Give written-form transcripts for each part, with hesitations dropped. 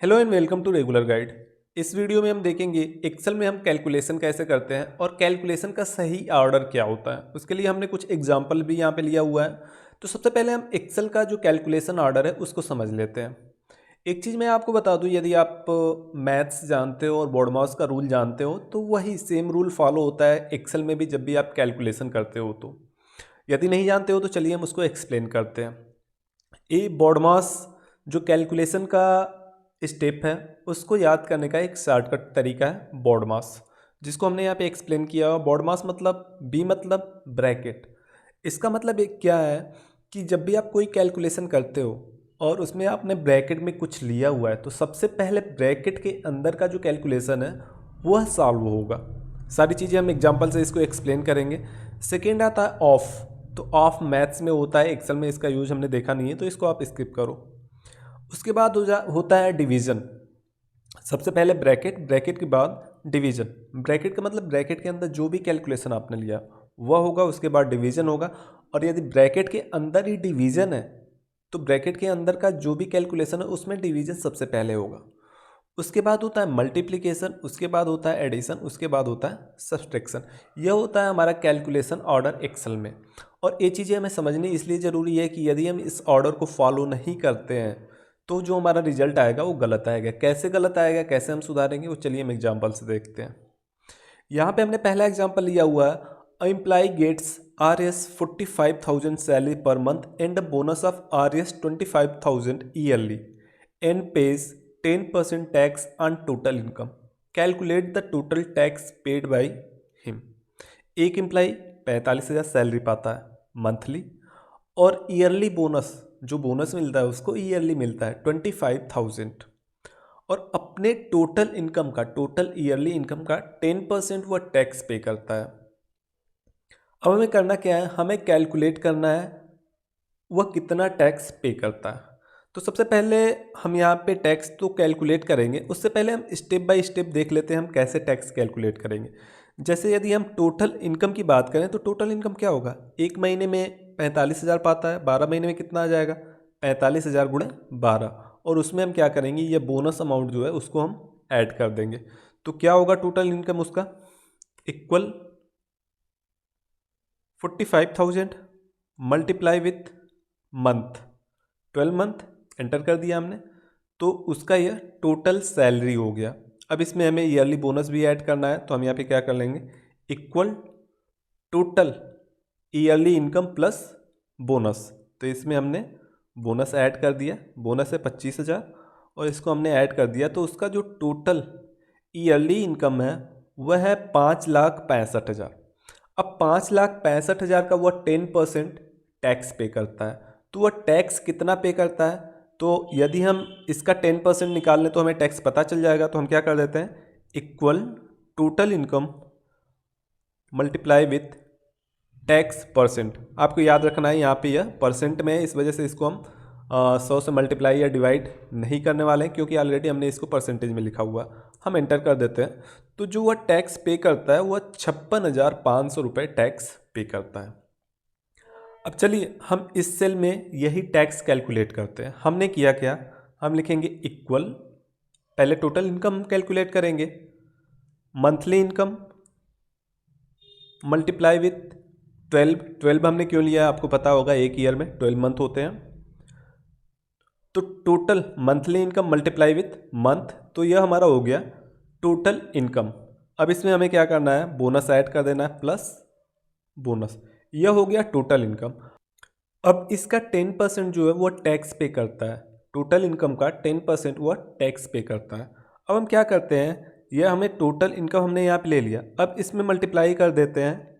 Hello and welcome to regular guide. इस video में हम देखेंगे एक्सेल में हम कैलकुलेशन कैसे करते हैं और कैलकुलेशन का सही ऑर्डर क्या होता है। उसके लिए हमने कुछ एग्जांपल भी यहाँ पे लिया हुआ है। तो सबसे पहले हम एक्सेल का जो कैलकुलेशन ऑर्डर है उसको समझ लेते हैं। एक चीज़ मैं आपको बता दूं, यदि आप मैथ्स जानते हो और BODMAS का रूल जानते हो तो वही सेम रूल फॉलो होता है एक्सेल में भी जब भी आप कैलकुलेशन करते हो। तो यदि नहीं जानते हो तो चलिए हम उसको एक्सप्लेन करते हैं। ये BODMAS जो कैलकुलेशन का स्टेप है उसको याद करने का एक शॉर्टकट तरीका है BODMAS, जिसको हमने यहाँ पे एक्सप्लेन किया हुआ। BODMAS मतलब बी मतलब ब्रैकेट। इसका मतलब एक क्या है कि जब भी आप कोई कैलकुलेशन करते हो और उसमें आपने ब्रैकेट में कुछ लिया हुआ है तो सबसे पहले ब्रैकेट के अंदर का जो कैलकुलेशन है वह सॉल्व होगा। सारी चीज़ें हम एग्जांपल से इसको एक्सप्लेन करेंगे। सेकेंड आता है ऑफ। तो ऑफ मैथ्स में होता है, एक्सेल में इसका यूज हमने देखा नहीं है तो इसको आप स्किप करो। उसके बाद होता है डिवीज़न। सबसे पहले ब्रैकेट, ब्रैकेट के बाद डिवीज़न। ब्रैकेट का मतलब ब्रैकेट के अंदर जो भी कैलकुलेशन आपने लिया वह होगा, उसके बाद डिवीज़न होगा। और यदि ब्रैकेट के अंदर ही डिवीज़न है तो ब्रैकेट के अंदर का जो भी कैलकुलेशन है उसमें डिवीज़न सबसे पहले होगा। उसके बाद होता है मल्टीप्लिकेशन, उसके बाद होता है एडिशन, उसके बाद होता है सब्सट्रैक्शन। यह होता है हमारा कैलकुलेशन ऑर्डर एक्सेल में। और ये चीज़ें हमें समझनी इसलिए ज़रूरी है कि यदि हम इस ऑर्डर को फॉलो नहीं करते हैं तो जो हमारा रिजल्ट आएगा वो गलत आएगा। कैसे गलत आएगा, कैसे हम सुधारेंगे, वो चलिए हम एग्जाम्पल से देखते हैं। यहाँ पे हमने पहला एग्जाम्पल लिया हुआ है। A employee gets Rs 45,000 salary per month and bonus of Rs 25,000 yearly and pays 10% tax on total income. Calculate the total tax paid by him. एक एम्प्लॉय 45,000 सैलरी पाता है मंथली और ईयरली बोनस, जो bonus मिलता है उसको yearly मिलता है 25,000। और अपने टोटल इनकम का, टोटल ईयरली इनकम का 10% वह टैक्स पे करता है। अब हमें करना क्या है, हमें कैलकुलेट करना है वह कितना टैक्स पे करता है। तो सबसे पहले हम यहाँ पे टैक्स तो कैलकुलेट करेंगे, उससे पहले हम स्टेप बाय स्टेप देख लेते हैं हम कैसे टैक्स कैलकुलेट करेंगे। जैसे यदि हम टोटल इनकम की बात करें तो टोटल इनकम क्या होगा, एक महीने में 45,000 पाता है, 12 महीने में कितना आ जाएगा 45,000 गुणे 12। और उसमें हम क्या करेंगे, ये बोनस अमाउंट जो है उसको हम ऐड कर देंगे। तो क्या होगा टोटल इनकम उसका, equal 45,000 multiply with month, 12 month enter कर दिया हमने। तो उसका यह टोटल सैलरी हो गया। अब इसमें हमें ईयरली बोनस भी ऐड करना है तो हम यहाँ पे क्या कर लेंगे, equal total yearly income plus bonus. तो इसमें हमने बोनस ऐड कर दिया, बोनस है 25,000 और इसको हमने ऐड कर दिया। तो उसका जो टोटल ईयरली इनकम है वह है 5,65,000। अब 5,65,000 का वह 10% टैक्स पे करता है। तो वह टैक्स कितना पे करता है, तो यदि हम इसका 10% निकाल लें तो हमें टैक्स पता चल जाएगा। तो हम क्या कर देते हैं, equal total income multiply with tax percent. आपको याद रखना है यहाँ पे यह परसेंट में है, इस वजह से इसको हम 100 से मल्टीप्लाई या डिवाइड नहीं करने वाले हैं क्योंकि ऑलरेडी हमने इसको परसेंटेज में लिखा हुआ। हम एंटर कर देते हैं। तो जो वह टैक्स पे करता है वह 56,500 रुपये टैक्स पे करता है। अब चलिए हम इस सेल में यही टैक्स कैलकुलेट करते हैं। हमने किया क्या, हम लिखेंगे इक्वल, पहले टोटल इनकम कैलकुलेट करेंगे, मंथली इनकम मल्टीप्लाई विथ 12। 12 हमने क्यों लिया आपको पता होगा, एक ईयर में 12 मंथ होते हैं। तो total monthly income multiply with month, तो यह हमारा हो गया टोटल इनकम। अब इसमें हमें क्या करना है, बोनस ऐड कर देना है प्लस बोनस, यह हो गया टोटल इनकम। अब इसका 10% जो है वो टैक्स पे करता है, टोटल इनकम का 10% वह टैक्स पे करता है। अब हम क्या करते हैं, यह हमें टोटल इनकम हमने यहाँ पे ले लिया, अब इसमें मल्टीप्लाई कर देते हैं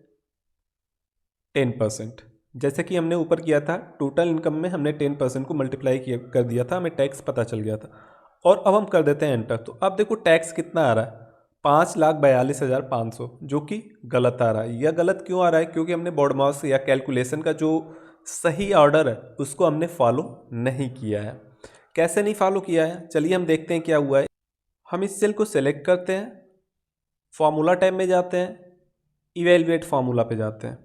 10%। जैसे कि हमने ऊपर किया था, टोटल इनकम में हमने 10% को मल्टीप्लाई किया कर दिया था, हमें टैक्स पता चल गया था। और अब हम कर देते हैं एंटर। तो अब देखो टैक्स कितना आ रहा है, 5,42,500, जो कि गलत आ रहा है। यह गलत क्यों आ रहा है, क्योंकि हमने BODMAS या कैलकुलेशन का जो सही ऑर्डर है उसको हमने फॉलो नहीं किया है। कैसे नहीं फॉलो किया है, चलिए हम देखते हैं क्या हुआ है। हम इस सेल को सेलेक्ट करते हैं, फॉर्मूला टैब में जाते हैं, इवेलुएट फार्मूला पे जाते हैं।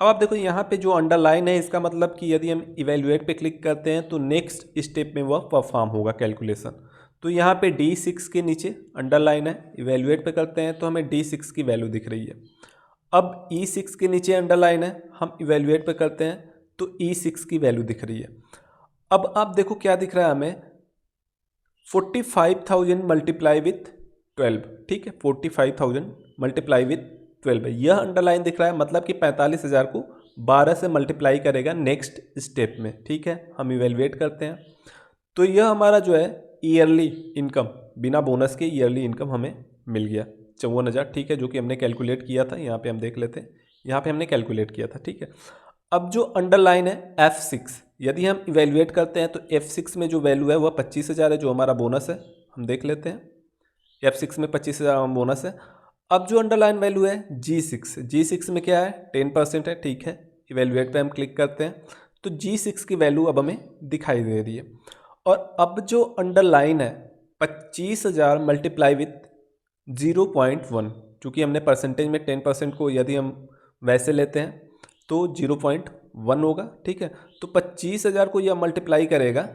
अब आप देखो यहाँ पे जो अंडरलाइन है इसका मतलब कि यदि हम इवेलुएट पे क्लिक करते हैं तो नेक्स्ट स्टेप में वह परफॉर्म होगा कैलकुलेशन। तो यहाँ पे D6 के नीचे अंडरलाइन है, इवेल्युएट पे करते हैं तो हमें D6 की वैल्यू दिख रही है। अब E6 के नीचे अंडरलाइन है, हम इवेल्युएट पे करते हैं तो E6 की वैल्यू दिख रही है। अब आप देखो क्या दिख रहा है हमें, 45,000 मल्टीप्लाई विथ 12, ठीक है, 45,000 मल्टीप्लाई विथ 12 है, यह अंडरलाइन दिख रहा है, मतलब कि 45,000 को 12 से मल्टीप्लाई करेगा नेक्स्ट स्टेप में, ठीक है। हम इवेल्युएट करते हैं तो यह हमारा जो है ईयरली इनकम, बिना बोनस के ईयरली इनकम हमें मिल गया 54,000, ठीक है, जो कि हमने कैलकुलेट किया था। यहाँ पे हम देख लेते हैं, यहाँ पे हमने कैलकुलेट किया था, ठीक है। अब जो अंडरलाइन है F6, यदि हम इवेल्युएट करते हैं तो F6 में जो वैल्यू है वह 25,000 है, जो हमारा बोनस है। हम देख लेते हैं F6 में 25,000 बोनस है। अब जो अंडरलाइन वैल्यू है G6 में क्या है, 10% है, ठीक है। इवेल्युएट पे हम क्लिक करते हैं तो G6 की वैल्यू अब हमें दिखाई दे रही है। और अब जो अंडरलाइन है 25,000 मल्टीप्लाई विथ 0.1, चूँकि हमने परसेंटेज में 10% को यदि हम वैसे लेते हैं तो 0.1 होगा, ठीक है। तो 25,000 को यह मल्टीप्लाई करेगा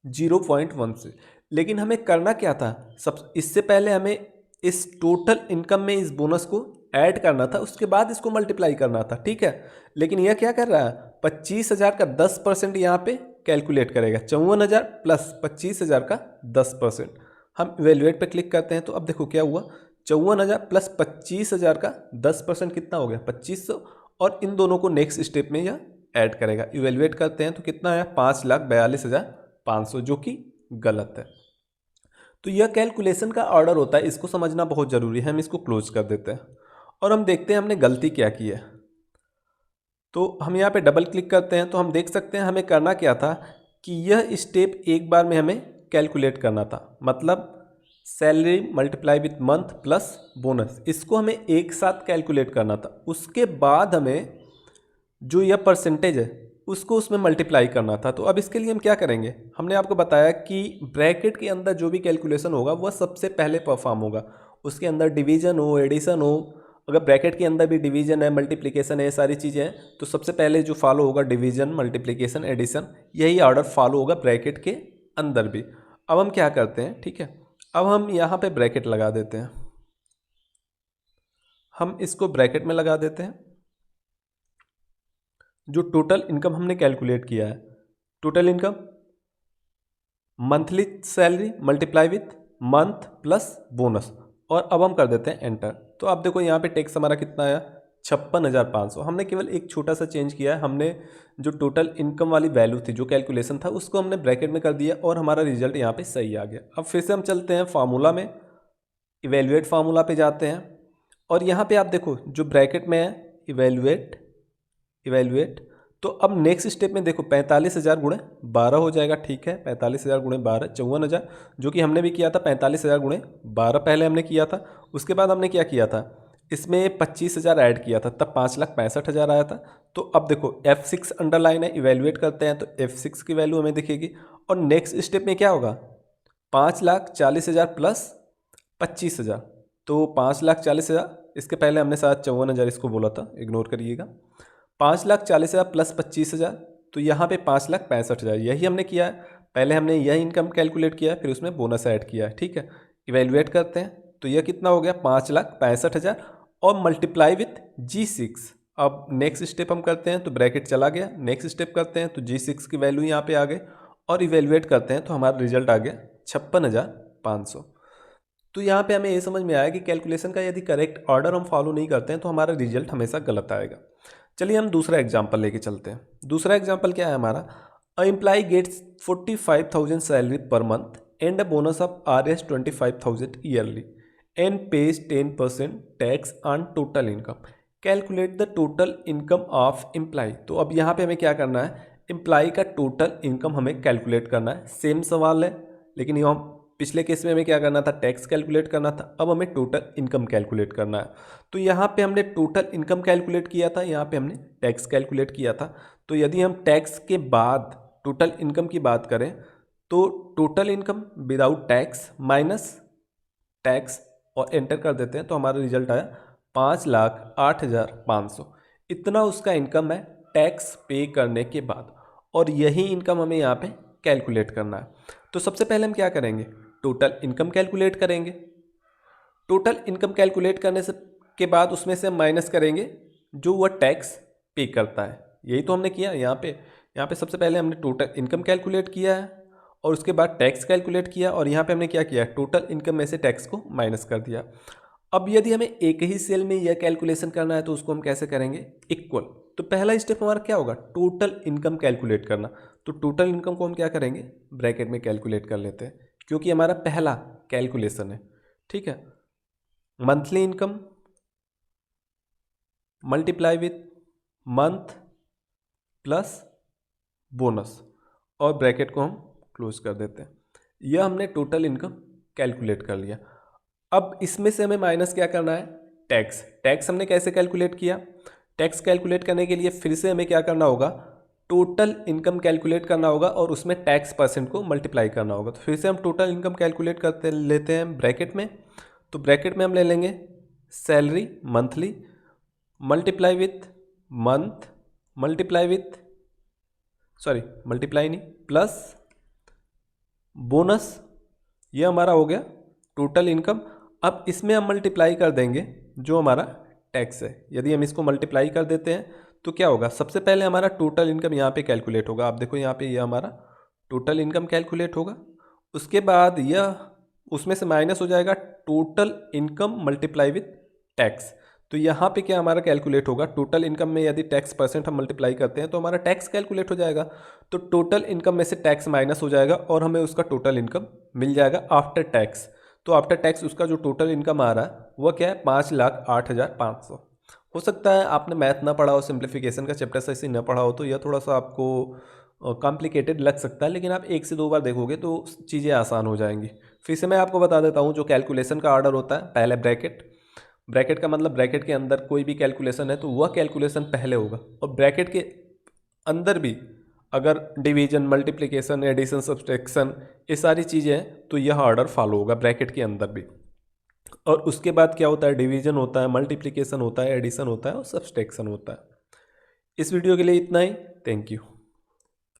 0.1 से। लेकिन हमें करना क्या था, सब इससे पहले हमें इस टोटल इनकम में इस बोनस को ऐड करना था, उसके बाद इसको मल्टीप्लाई करना था, ठीक है। लेकिन यह क्या कर रहा है, 25,000 का 10% यहाँ पे कैलकुलेट करेगा, 54,000 प्लस 25,000 का 10%। हम इवेल्युएट पे क्लिक करते हैं तो अब देखो क्या हुआ, 54,000 प्लस 25,000 का 10% कितना हो गया, 2500, और इन दोनों को नेक्स्ट स्टेप में यह ऐड करेगा। इवेल्युएट करते हैं तो कितना आया, 5,42,500, जो कि गलत है। तो यह कैलकुलेशन का ऑर्डर होता है, इसको समझना बहुत ज़रूरी है। हम इसको क्लोज कर देते हैं और हम देखते हैं हमने गलती क्या की है। तो हम यहाँ पे डबल क्लिक करते हैं तो हम देख सकते हैं हमें करना क्या था कि यह स्टेप एक बार में हमें कैलकुलेट करना था, मतलब salary multiply with month plus bonus, इसको हमें एक साथ कैलकुलेट करना था। उसके बाद हमें जो यह परसेंटेज है उसको उसमें मल्टीप्लाई करना था। तो अब इसके लिए हम क्या करेंगे, हमने आपको बताया कि ब्रैकेट के अंदर जो भी कैलकुलेशन होगा वह सबसे पहले परफॉर्म होगा। उसके अंदर डिवीजन हो, एडिशन हो, अगर ब्रैकेट के अंदर भी डिवीजन है, मल्टीप्लिकेशन है, ये सारी चीज़ें हैं, तो सबसे पहले जो फॉलो होगा डिवीजन, मल्टीप्लिकेशन, एडिशन, यही ऑर्डर फॉलो होगा ब्रैकेट के अंदर भी। अब हम क्या करते हैं, ठीक है, अब हम यहाँ पे ब्रैकेट लगा देते हैं, हम इसको ब्रैकेट में लगा देते हैं। जो टोटल इनकम हमने कैलकुलेट किया है, total income monthly salary multiply with month plus bonus, और अब हम कर देते हैं एंटर। तो आप देखो यहाँ पे टैक्स हमारा कितना आया, 56,500। हमने केवल एक छोटा सा चेंज किया है, हमने जो टोटल इनकम वाली वैल्यू थी, जो कैलकुलेशन था, उसको हमने ब्रैकेट में कर दिया और हमारा रिजल्ट यहाँ पे सही आ गया। अब फिर से हम चलते हैं फार्मूला में, इवेल्युएट फार्मूला पे जाते हैं और यहाँ पे आप देखो जो ब्रैकेट में है इवेल्युएट, तो अब नेक्स्ट स्टेप में देखो 45,000 गुणे 12 हो जाएगा, ठीक है। 45,000 गुणे 12 54,000, जो कि हमने भी किया था 45,000 गुणे 12 पहले हमने किया था। उसके बाद हमने क्या किया था, इसमें 25,000 ऐड किया था, तब 5,65,000 आया था। तो अब देखो F6 अंडरलाइन है, इवेल्युएट करते हैं तो F6 की वैल्यू हमें दिखेगी। और नेक्स्ट स्टेप में क्या होगा, 5,40,000 प्लस 25,000, तो 5,40,000, इसके पहले हमने शायद 54,000 इसको बोला था, इग्नोर करिएगा। 5,40,000 प्लस 25,000, तो यहाँ पे 5,65,000, यही हमने किया है। पहले हमने यह इनकम कैलकुलेट किया है, फिर उसमें बोनस ऐड किया है, ठीक है। इवेल्युएट करते हैं तो यह कितना हो गया, 5,65,000 और मल्टीप्लाई विथ G6। अब नेक्स्ट स्टेप हम करते हैं तो ब्रैकेट चला गया, नेक्स्ट स्टेप करते हैं तो G6 की वैल्यू यहाँ पे आ गई और इवेल्युएट करते हैं तो हमारा रिजल्ट आ गया 56,500। तो यहाँ पे हमें ये समझ में आया कि कैलकुलेशन का यदि करेक्ट ऑर्डर हम फॉलो नहीं करते हैं तो हमारा रिजल्ट हमेशा गलत आएगा। चलिए हम दूसरा एग्जाम्पल लेके चलते हैं। दूसरा एग्जाम्पल क्या है हमारा, a employee gets 45,000 salary per month and a bonus of Rs 25,000 yearly and pays 10% tax on total income, calculate the total income of employee. तो अब यहाँ पे हमें क्या करना है, एम्प्लॉय का टोटल इनकम हमें कैलकुलेट करना है। सेम सवाल है, लेकिन यहाँ पिछले केस में हमें क्या करना था, टैक्स कैलकुलेट करना था, अब हमें टोटल इनकम कैलकुलेट करना है। तो यहाँ पे हमने टोटल इनकम कैलकुलेट किया था, यहाँ पे हमने टैक्स कैलकुलेट किया था। तो यदि हम टैक्स के बाद टोटल इनकम की बात करें तो total income without tax minus tax और एंटर कर देते हैं तो हमारा रिजल्ट आया 5,08,500। इतना उसका इनकम है टैक्स पे करने के बाद, और यही इनकम हमें यहाँ पे कैलकुलेट करना है। तो सबसे पहले हम क्या करेंगे, टोटल इनकम कैलकुलेट करेंगे। टोटल इनकम कैलकुलेट करने से के बाद उसमें से हम माइनस करेंगे जो वह टैक्स पे करता है। यही तो हमने किया यहाँ पे सबसे पहले हमने टोटल इनकम कैलकुलेट किया है और उसके बाद टैक्स कैलकुलेट किया, और यहाँ पे हमने क्या किया, टोटल इनकम में से टैक्स को माइनस कर दिया। अब यदि हमें एक ही सेल में यह कैलकुलेशन करना है तो उसको हम कैसे करेंगे, इक्वल। तो पहला स्टेप हमारा क्या होगा, टोटल इनकम कैलकुलेट करना। तो टोटल इनकम को हम क्या करेंगे, ब्रैकेट में कैलकुलेट कर लेते हैं क्योंकि हमारा पहला कैलकुलेशन है। ठीक है, monthly income multiply with month plus bonus, और ब्रैकेट को हम क्लोज कर देते हैं। यह हमने टोटल इनकम कैलकुलेट कर लिया। अब इसमें से हमें माइनस क्या करना है, टैक्स। टैक्स हमने कैसे कैलकुलेट किया, टैक्स कैलकुलेट करने के लिए फिर से हमें क्या करना होगा, टोटल इनकम कैलकुलेट करना होगा और उसमें टैक्स परसेंट को मल्टीप्लाई करना होगा। तो फिर से हम टोटल इनकम कैलकुलेट करते लेते हैं ब्रैकेट में। तो ब्रैकेट में हम ले लेंगे salary monthly multiply with month multiply with multiply नहीं प्लस बोनस, ये हमारा हो गया टोटल इनकम। अब इसमें हम मल्टीप्लाई कर देंगे जो हमारा टैक्स है। यदि हम इसको मल्टीप्लाई कर देते हैं तो क्या होगा, सबसे पहले हमारा टोटल इनकम यहाँ पे कैलकुलेट होगा। आप देखो यहाँ पे ये हमारा टोटल इनकम कैलकुलेट होगा। उसके बाद यह उसमें से माइनस हो जाएगा total income multiply with tax. तो यहाँ पे क्या हमारा कैलकुलेट होगा, टोटल इनकम में यदि टैक्स परसेंट हम मल्टीप्लाई करते हैं तो हमारा टैक्स कैलकुलेट हो जाएगा। तो टोटल इनकम में से टैक्स माइनस हो जाएगा और हमें उसका टोटल इनकम मिल जाएगा आफ्टर टैक्स। तो आफ्टर टैक्स उसका जो टोटल इनकम आ रहा है वह क्या है, 5,08,500। हो सकता है आपने मैथ ना पढ़ा हो, सिंप्लीफिकेशन का चैप्टर से ना पढ़ा हो, तो यह थोड़ा सा आपको कॉम्प्लिकेटेड लग सकता है, लेकिन आप 1 से 2 बार देखोगे तो चीज़ें आसान हो जाएंगी। फिर से मैं आपको बता देता हूँ जो कैलकुलेशन का ऑर्डर होता है, पहले ब्रैकेट का मतलब ब्रैकेट के अंदर कोई भी कैलकुलेशन है तो वह कैलकुलेशन पहले होगा, और ब्रैकेट के अंदर भी अगर डिवीजन मल्टीप्लिकेशन एडिशन सब्सट्रैक्शन ये सारी चीज़ें हैं तो यह ऑर्डर फॉलो होगा ब्रैकेट के अंदर भी। और उसके बाद क्या होता है, डिवीजन होता है, मल्टीप्लिकेशन होता है, एडिशन होता है और सब्सट्रैक्शन होता है। इस वीडियो के लिए इतना ही, थैंक यू।